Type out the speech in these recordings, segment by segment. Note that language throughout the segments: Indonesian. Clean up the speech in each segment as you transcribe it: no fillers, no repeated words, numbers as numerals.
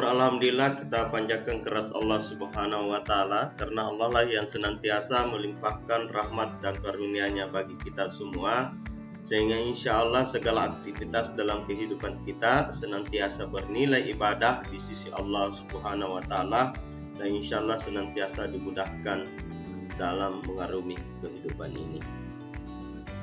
alhamdulillah kita panjatkan kehadirat Allah Subhanahu wa taala, karena Allah lah yang senantiasa melimpahkan rahmat dan karunia-Nya bagi kita semua, sehingga insya Allah segala aktivitas dalam kehidupan kita senantiasa bernilai ibadah di sisi Allah Subhanahu wa taala, dan insya Allah senantiasa dimudahkan dalam mengarungi kehidupan ini.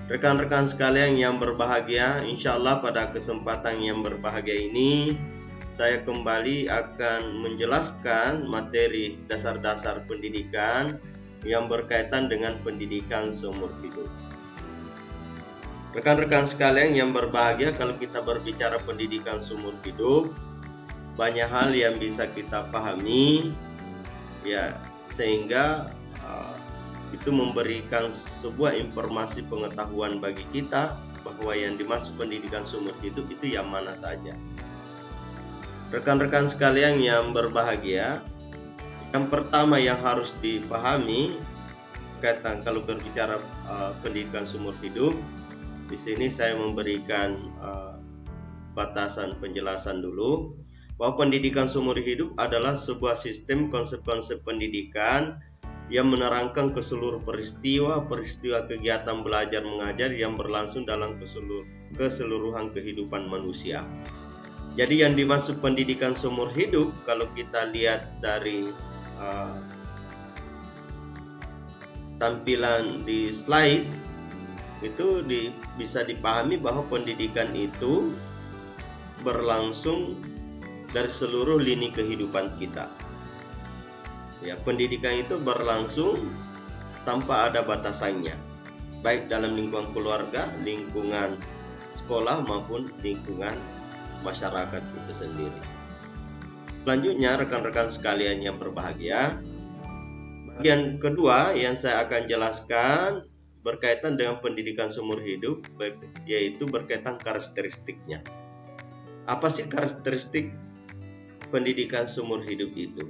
Rekan-rekan sekalian yang berbahagia, insya Allah pada kesempatan yang berbahagia ini saya kembali akan menjelaskan materi dasar-dasar pendidikan yang berkaitan dengan pendidikan seumur hidup. Rekan-rekan sekalian yang berbahagia, kalau kita berbicara pendidikan seumur hidup, banyak hal yang bisa kita pahami, ya, sehingga itu memberikan sebuah informasi pengetahuan bagi kita bahwa yang dimaksud pendidikan seumur hidup itu yang mana saja. Rekan-rekan sekalian yang berbahagia, yang pertama yang harus dipahami kaitan kalau berbicara pendidikan seumur hidup, di sini saya memberikan batasan penjelasan dulu bahwa pendidikan seumur hidup adalah sebuah sistem konsep-konsep pendidikan yang menerangkan keseluruh peristiwa kegiatan belajar mengajar yang berlangsung dalam keseluruhan kehidupan manusia. Jadi yang dimaksud pendidikan seumur hidup, kalau kita lihat dari tampilan di slide, itu bisa dipahami bahwa pendidikan itu berlangsung dari seluruh lini kehidupan kita. Ya, pendidikan itu berlangsung tanpa ada batasannya, baik dalam lingkungan keluarga, lingkungan sekolah maupun lingkungan masyarakat itu sendiri. Selanjutnya, rekan-rekan sekalian yang berbahagia, bagian kedua yang saya akan jelaskan berkaitan dengan pendidikan seumur hidup, yaitu berkaitan karakteristiknya. Apa sih karakteristik pendidikan seumur hidup itu?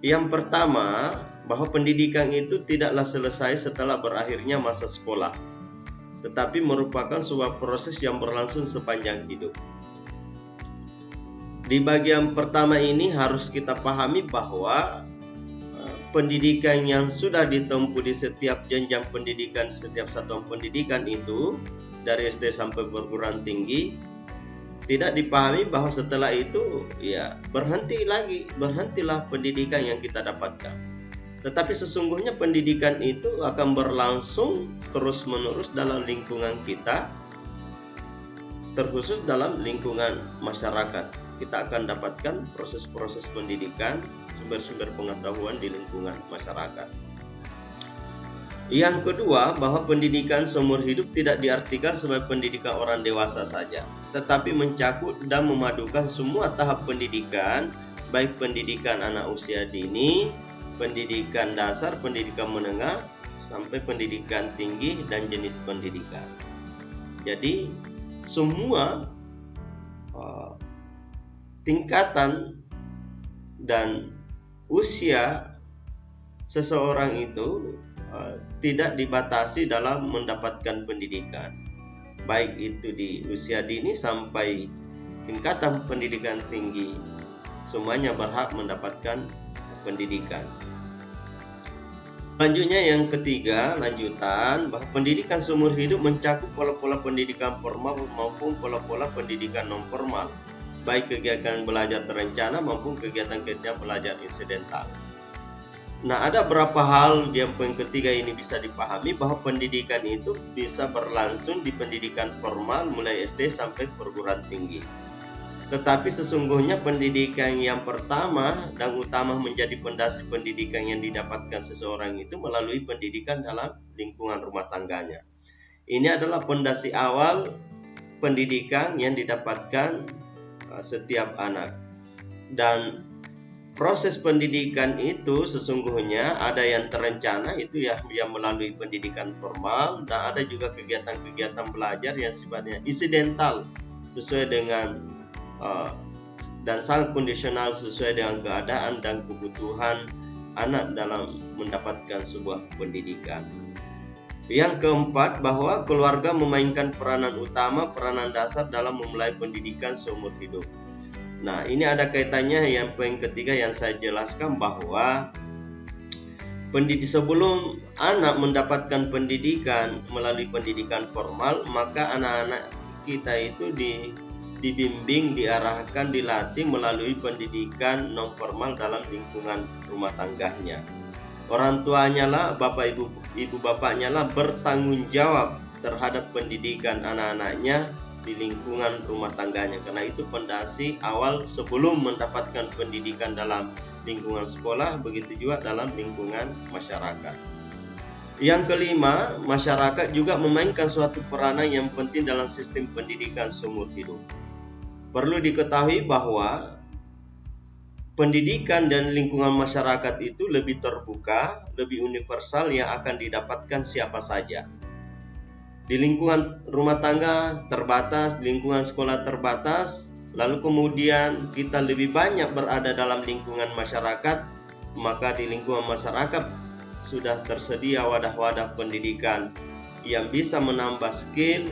Yang pertama, bahwa pendidikan itu tidaklah selesai setelah berakhirnya masa sekolah, tetapi merupakan sebuah proses yang berlangsung sepanjang hidup. Di bagian pertama ini harus kita pahami bahwa pendidikan yang sudah ditempuh di setiap jenjang pendidikan, setiap satuan pendidikan itu, dari SD sampai perguruan tinggi, tidak dipahami bahwa setelah itu ya berhentilah pendidikan yang kita dapatkan. Tetapi sesungguhnya pendidikan itu akan berlangsung terus-menerus dalam lingkungan kita, terkhusus dalam lingkungan masyarakat. Kita akan dapatkan proses-proses pendidikan, sumber-sumber pengetahuan di lingkungan masyarakat. Yang kedua, bahwa pendidikan seumur hidup tidak diartikan sebagai pendidikan orang dewasa saja, tetapi mencakup dan memadukan semua tahap pendidikan, baik pendidikan anak usia dini, pendidikan dasar, pendidikan menengah, sampai pendidikan tinggi dan jenis pendidikan. Jadi semua tingkatan dan usia seseorang itu tidak dibatasi dalam mendapatkan pendidikan, baik itu di usia dini sampai tingkatan pendidikan tinggi, semuanya berhak mendapatkan pendidikan. Selanjutnya yang ketiga, lanjutan bahwa pendidikan seumur hidup mencakup pola-pola pendidikan formal maupun pola-pola pendidikan non formal, baik kegiatan belajar terencana maupun kegiatan-kegiatan belajar insidental. Nah, ada beberapa hal yang poin ketiga ini bisa dipahami bahwa pendidikan itu bisa berlangsung di pendidikan formal mulai SD sampai perguruan tinggi. Tetapi sesungguhnya pendidikan yang pertama dan utama menjadi pondasi pendidikan yang didapatkan seseorang itu melalui pendidikan dalam lingkungan rumah tangganya. Ini adalah pondasi awal pendidikan yang didapatkan setiap anak. Dan proses pendidikan itu sesungguhnya ada yang terencana, itu ya yang melalui pendidikan formal, dan ada juga kegiatan-kegiatan belajar yang sifatnya insidental sesuai dengan dan sangat kondisional sesuai dengan keadaan dan kebutuhan anak dalam mendapatkan sebuah pendidikan. Yang keempat, bahwa keluarga memainkan peranan utama, peranan dasar dalam memulai pendidikan seumur hidup. Nah, ini ada kaitannya yang poin ketiga yang saya jelaskan, bahwa sebelum anak mendapatkan pendidikan melalui pendidikan formal, maka anak-anak kita itu dibimbing, diarahkan, dilatih melalui pendidikan non formal dalam lingkungan rumah tangganya. Orang tuanya lah, bapak ibu bapaknya lah bertanggung jawab terhadap pendidikan anak-anaknya di lingkungan rumah tangganya, karena itu fondasi awal sebelum mendapatkan pendidikan dalam lingkungan sekolah, begitu juga dalam lingkungan masyarakat. Yang kelima, masyarakat juga memainkan suatu peranan yang penting dalam sistem pendidikan seumur hidup. Perlu diketahui bahwa pendidikan dan lingkungan masyarakat itu lebih terbuka, lebih universal, yang akan didapatkan siapa saja. Di lingkungan rumah tangga terbatas, di lingkungan sekolah terbatas, lalu kemudian kita lebih banyak berada dalam lingkungan masyarakat, maka di lingkungan masyarakat sudah tersedia wadah-wadah pendidikan yang bisa menambah skill,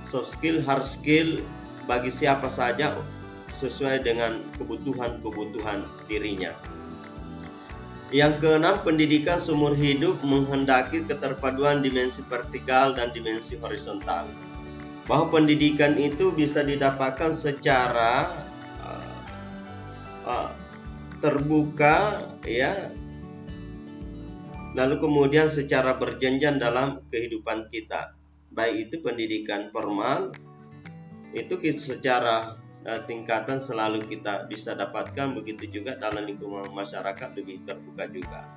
soft skill, hard skill bagi siapa saja sesuai dengan kebutuhan dirinya. Yang keenam, pendidikan seumur hidup menghendaki keterpaduan dimensi vertikal dan dimensi horizontal. Bahwa pendidikan itu bisa didapatkan secara terbuka, ya, lalu kemudian secara berjenjang dalam kehidupan kita. Baik itu pendidikan formal, itu secara tingkatan selalu kita bisa dapatkan, begitu juga dalam lingkungan masyarakat lebih terbuka juga.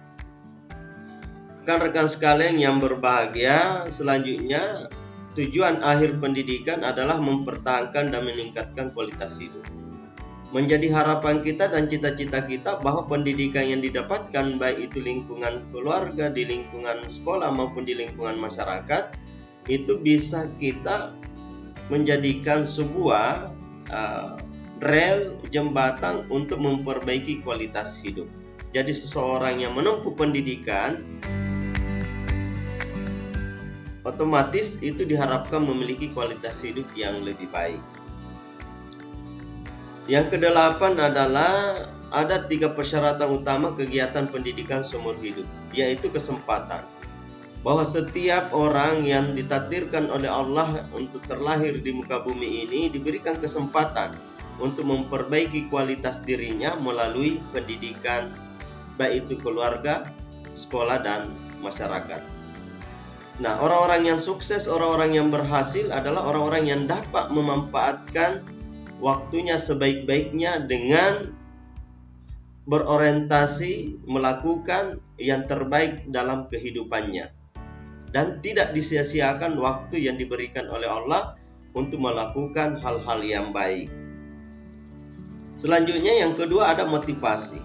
Rekan-rekan sekalian yang berbahagia, selanjutnya tujuan akhir pendidikan adalah mempertahankan dan meningkatkan kualitas hidup. Menjadi harapan kita dan cita-cita kita bahwa pendidikan yang didapatkan, baik itu lingkungan keluarga, di lingkungan sekolah maupun di lingkungan masyarakat, itu bisa kita menjadikan sebuah rel jembatan untuk memperbaiki kualitas hidup. Jadi seseorang yang menempuh pendidikan otomatis itu diharapkan memiliki kualitas hidup yang lebih baik. Yang kedelapan adalah ada 3 persyaratan utama kegiatan pendidikan seumur hidup, yaitu kesempatan. Bahwa setiap orang yang ditakdirkan oleh Allah untuk terlahir di muka bumi ini diberikan kesempatan untuk memperbaiki kualitas dirinya melalui pendidikan, baik itu keluarga, sekolah, dan masyarakat. Nah, orang-orang yang sukses, orang-orang yang berhasil adalah orang-orang yang dapat memanfaatkan waktunya sebaik-baiknya dengan berorientasi melakukan yang terbaik dalam kehidupannya, dan tidak disia-siakan waktu yang diberikan oleh Allah untuk melakukan hal-hal yang baik. Selanjutnya yang kedua ada motivasi.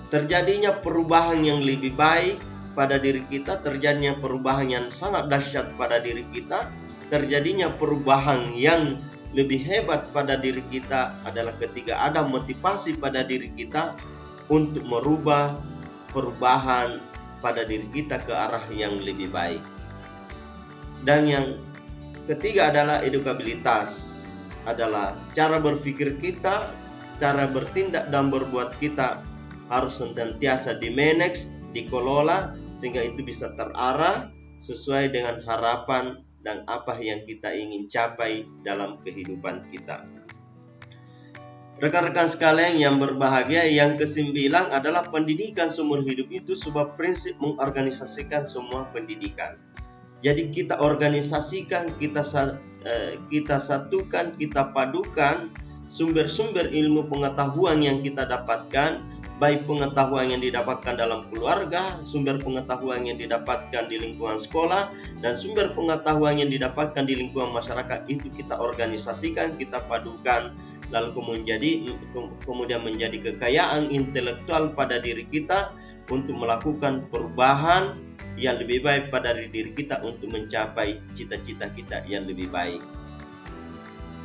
Terjadinya perubahan yang lebih baik pada diri kita, terjadinya perubahan yang sangat dahsyat pada diri kita, terjadinya perubahan yang lebih hebat pada diri kita adalah ketika ada motivasi pada diri kita untuk merubah perubahan pada diri kita ke arah yang lebih baik. Dan yang ketiga adalah edukabilitas, adalah cara berpikir kita, cara bertindak dan berbuat kita harus senantiasa dimanage, dikelola, sehingga itu bisa terarah sesuai dengan harapan dan apa yang kita ingin capai dalam kehidupan kita. Rekan-rekan sekalian yang berbahagia, yang kesembilan adalah pendidikan seumur hidup itu sebuah prinsip mengorganisasikan semua pendidikan. Jadi kita organisasikan, kita satukan, kita padukan sumber-sumber ilmu pengetahuan yang kita dapatkan, baik pengetahuan yang didapatkan dalam keluarga, sumber pengetahuan yang didapatkan di lingkungan sekolah, dan sumber pengetahuan yang didapatkan di lingkungan masyarakat, itu kita organisasikan, kita padukan, lalu kemudian menjadi kekayaan intelektual pada diri kita untuk melakukan perubahan yang lebih baik pada diri kita untuk mencapai cita-cita kita yang lebih baik.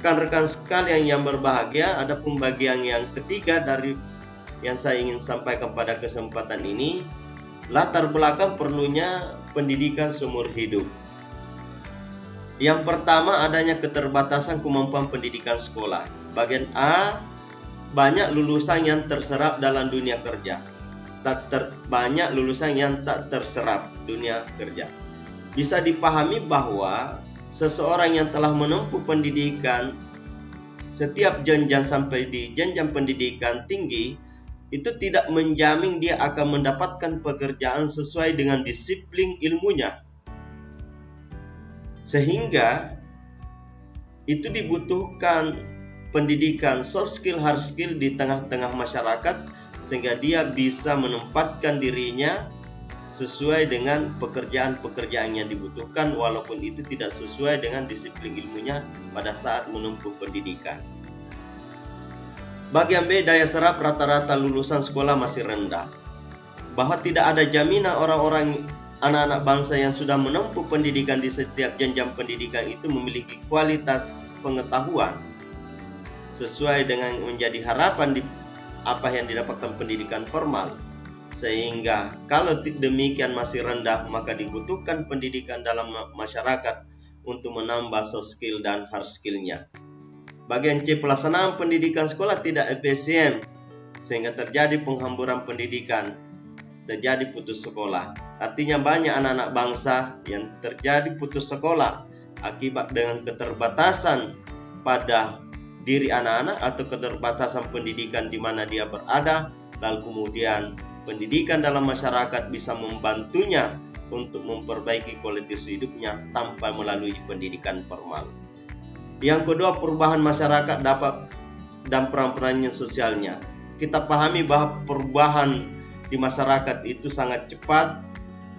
Rekan-rekan sekalian yang berbahagia, ada pembagian yang ketiga dari yang saya ingin sampaikan pada kesempatan ini, latar belakang perlunya pendidikan seumur hidup. Yang pertama, adanya keterbatasan kemampuan pendidikan sekolah. Bagian A, banyak lulusan yang terserap dalam dunia kerja. Banyak lulusan yang tak terserap dunia kerja. Bisa dipahami bahwa seseorang yang telah menempuh pendidikan setiap jenjang sampai di jenjang pendidikan tinggi itu tidak menjamin dia akan mendapatkan pekerjaan sesuai dengan disiplin ilmunya. Sehingga itu dibutuhkan pendidikan soft skill, hard skill di tengah-tengah masyarakat sehingga dia bisa menempatkan dirinya sesuai dengan pekerjaan-pekerjaan yang dibutuhkan walaupun itu tidak sesuai dengan disiplin ilmunya pada saat menempuh pendidikan. Bagian B, daya serap rata-rata lulusan sekolah masih rendah. Bahwa tidak ada jaminan orang-orang anak-anak bangsa yang sudah menempuh pendidikan di setiap jenjang pendidikan itu memiliki kualitas pengetahuan sesuai dengan menjadi harapan di apa yang didapatkan pendidikan formal. Sehingga kalau demikian masih rendah, maka dibutuhkan pendidikan dalam masyarakat untuk menambah soft skill dan hard skill-nya. Bagian C, pelaksanaan pendidikan sekolah tidak efisien sehingga terjadi penghamburan pendidikan, terjadi putus sekolah. Artinya banyak anak-anak bangsa yang terjadi putus sekolah akibat dengan keterbatasan pada diri anak-anak atau keterbatasan pendidikan di mana dia berada, lalu kemudian pendidikan dalam masyarakat bisa membantunya untuk memperbaiki kualitas hidupnya tanpa melalui pendidikan formal. Yang kedua, perubahan masyarakat dapat dan peran-perannya sosialnya. Kita pahami bahwa perubahan di masyarakat itu sangat cepat,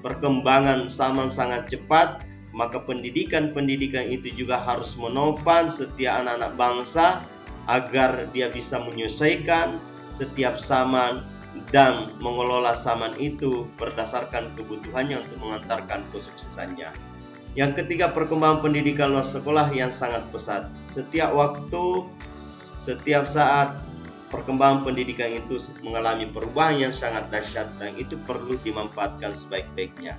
perkembangan zaman sangat cepat, maka pendidikan itu juga harus menopang setiap anak-anak bangsa agar dia bisa menyesuaikan setiap zaman dan mengelola zaman itu berdasarkan kebutuhannya untuk mengantarkan kesuksesannya. Yang ketiga, perkembangan pendidikan luar sekolah yang sangat pesat. Setiap waktu, setiap saat, perkembangan pendidikan itu mengalami perubahan yang sangat dahsyat dan itu perlu dimanfaatkan sebaik-baiknya.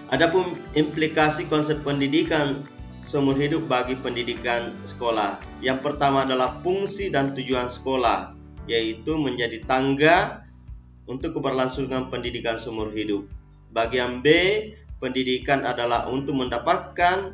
Adapun implikasi konsep pendidikan seumur hidup bagi pendidikan sekolah. Yang pertama adalah fungsi dan tujuan sekolah, yaitu menjadi tangga untuk keberlangsungan pendidikan seumur hidup. Bagian B, pendidikan adalah untuk mendapatkan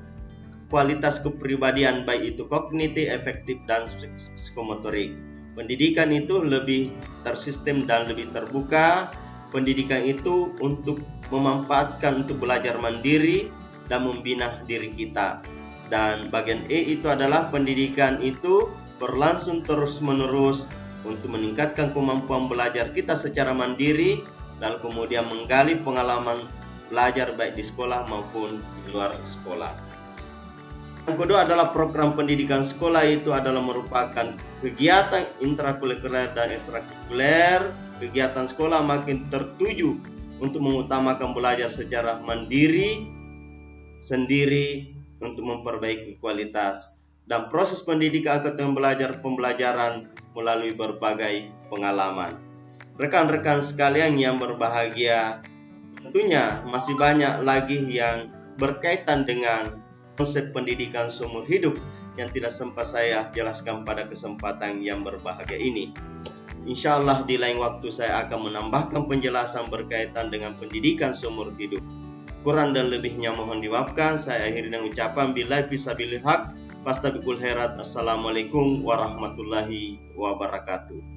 kualitas kepribadian baik itu kognitif, efektif, dan psikomotorik. Pendidikan itu lebih tersistem dan lebih terbuka. Pendidikan itu untuk memanfaatkan untuk belajar mandiri dan membina diri kita. Dan bagian E itu adalah pendidikan itu berlangsung terus-menerus untuk meningkatkan kemampuan belajar kita secara mandiri, lalu kemudian menggali pengalaman belajar baik di sekolah maupun di luar sekolah. Yang kedua adalah program pendidikan sekolah itu adalah merupakan kegiatan intrakurikuler dan ekstrakurikuler. Kegiatan sekolah makin tertuju untuk mengutamakan belajar secara mandiri, sendiri untuk memperbaiki kualitas dan proses pendidikan atau pembelajaran melalui berbagai pengalaman. Rekan-rekan sekalian yang berbahagia, tentunya masih banyak lagi yang berkaitan dengan konsep pendidikan seumur hidup yang tidak sempat saya jelaskan pada kesempatan yang berbahagia ini. Insya Allah di lain waktu saya akan menambahkan penjelasan berkaitan dengan pendidikan seumur hidup. Kurang dan lebihnya mohon dimaafkan. Saya akhiri dengan ucapan billahi fisabilil haq, fastabiqul khairat. Assalamualaikum warahmatullahi wabarakatuh.